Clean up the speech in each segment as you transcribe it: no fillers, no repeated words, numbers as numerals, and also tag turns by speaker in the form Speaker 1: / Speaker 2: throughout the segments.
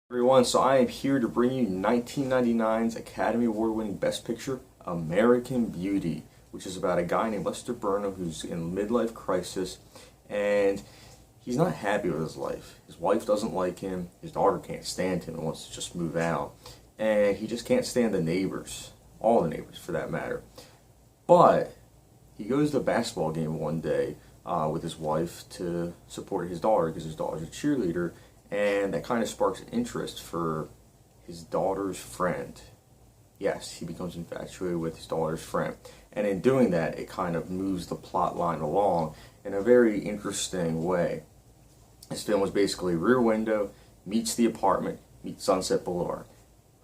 Speaker 1: Everyone, so I am here to bring you 1999's Academy Award-winning Best Picture, American Beauty, which is about a guy named Lester Burnham who's in midlife crisis, and he's not happy with his life. His wife doesn't like him, his daughter can't stand him and wants to just move out, and he just can't stand the neighbors, all the neighbors for that matter. But he goes to a basketball game one day with his wife to support his daughter because his daughter's a cheerleader, and that kind of sparks interest for his daughter's friend. Yes, he becomes infatuated with his daughter's friend. And in doing that, it kind of moves the plot line along in a very interesting way. This film was basically Rear Window meets The Apartment meets Sunset Boulevard.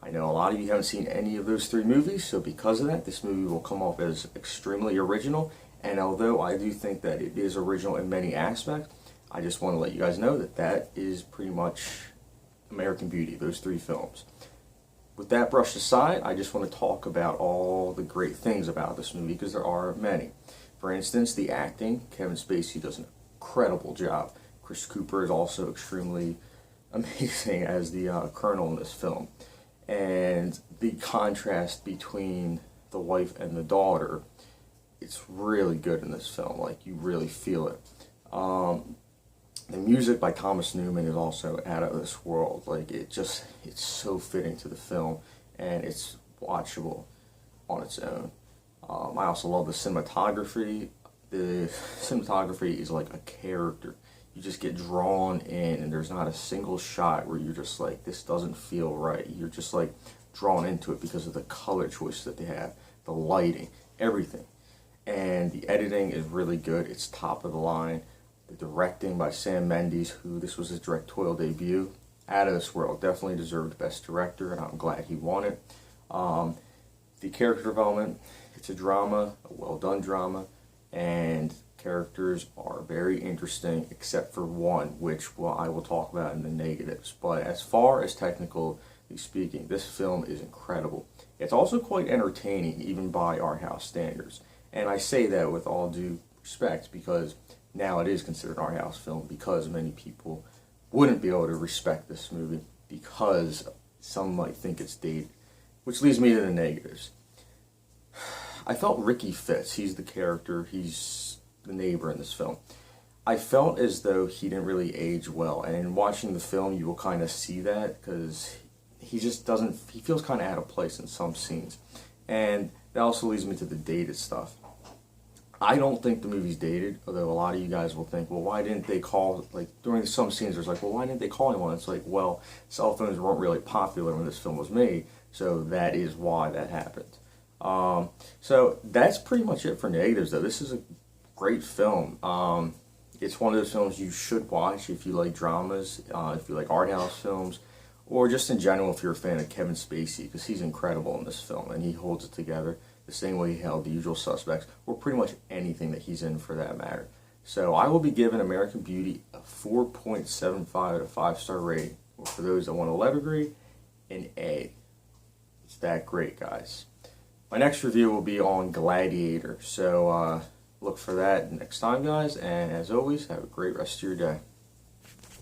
Speaker 1: I know a lot of you haven't seen any of those three movies, so because of that, this movie will come off as extremely original. And although I do think that it is original in many aspects, I just want to let you guys know that that is pretty much American Beauty, those three films. With that brushed aside, I just want to talk about all the great things about this movie, because there are many. For instance, the acting. Kevin Spacey does an incredible job. Chris Cooper is also extremely amazing as the Colonel in this film. And the contrast between the wife and the daughter, it's really good in this film. Like, you really feel it. The music by Thomas Newman is also out of this world. Like, it's so fitting to the film, and it's watchable on its own. I also love the cinematography. The cinematography is like a character. You just get drawn in, and there's not a single shot where you're just like, this doesn't feel right. You're just like drawn into it because of the color choices that they have, the lighting, everything. And the editing is really good. It's top of the line. The directing by Sam Mendes, who this was his directorial debut, out of this world. Definitely deserved Best Director, and I'm glad he won it. The character development, it's a drama, a well-done drama, and characters are very interesting, except for one, which I will talk about in the negatives. But as far as technically speaking, this film is incredible. It's also quite entertaining, even by our house standards. And I say that with all due respect, because now it is considered an art house film, because many people wouldn't be able to respect this movie because some might think it's dated, which leads me to the negatives. I felt Ricky Fitz, he's the character, he's the neighbor in this film. I felt as though he didn't really age well, and in watching the film you will kind of see that, because he just doesn't, he feels kind of out of place in some scenes. And that also leads me to the dated stuff. I don't think the movie's dated, although a lot of you guys will think, well, why didn't they call, like, during some scenes, there's like, well, why didn't they call anyone? It's like, well, cell phones weren't really popular when this film was made, so that is why that happened. So that's pretty much it for negatives, though. This is a great film. It's one of those films you should watch if you like dramas, if you like art house films, or just in general if you're a fan of Kevin Spacey, because he's incredible in this film, and he holds it together the same way he held The Usual Suspects, or pretty much anything that he's in for that matter. So I will be giving American Beauty a 4.75 out of 5-star rating. Or for those that want a letter grade, an A. It's that great, guys. My next review will be on Gladiator, so look for that next time, guys, and as always, have a great rest of your day.